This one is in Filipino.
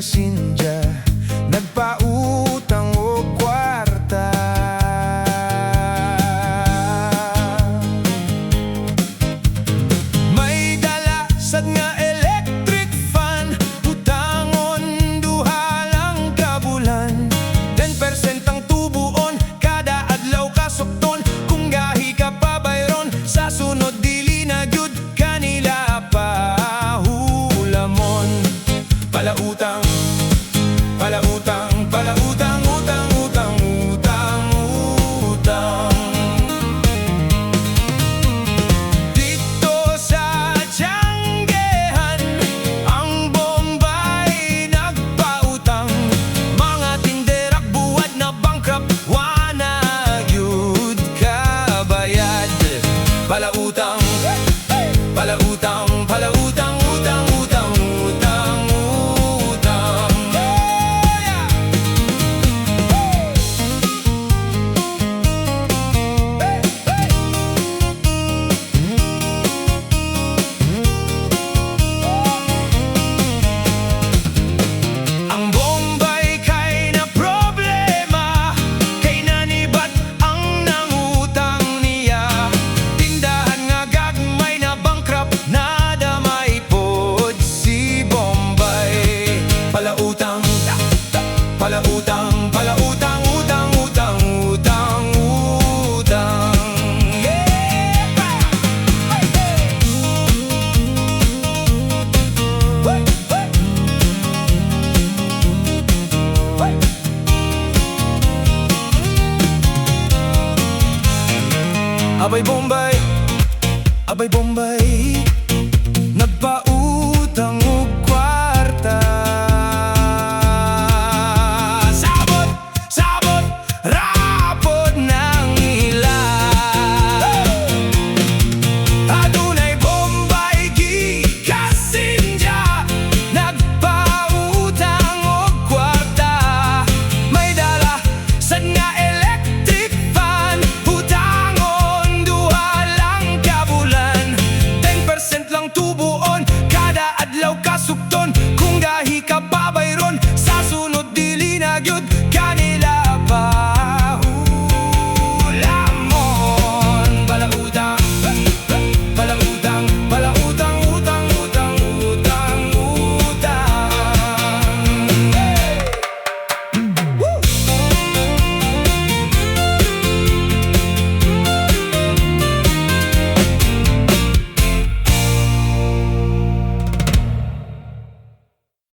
pasensya, nagpautang o kwarta. May dala sad nga electric fan, utangon duha lang kabulan. 10% ang tubuon, kada adlaw kasukton. Kung gahi ka pa bayron, sa sunod dili na gyud kanila pa hulamon. Palautang, palautang, palautang, utang, utang, utang, utang. Dito sa Tianggehan, ang Bombay nagpautang. Mga tinderak buwad na bankrupt, wana gyud kabayad. Palautang, palautang, palautang, utang, utang, utang, utang. Yeah! Ang Bombay kay na problema, kay nanibat ang nangutang niya. Tindahan nga gagmay na bankrupt, nadamay pod si Bombay. Palautang, palautang, palautang, utang, utang, utang, utang. Yeah! Hey, hey! Hey, hey! Hey! Abay Bombay, abay Bombay,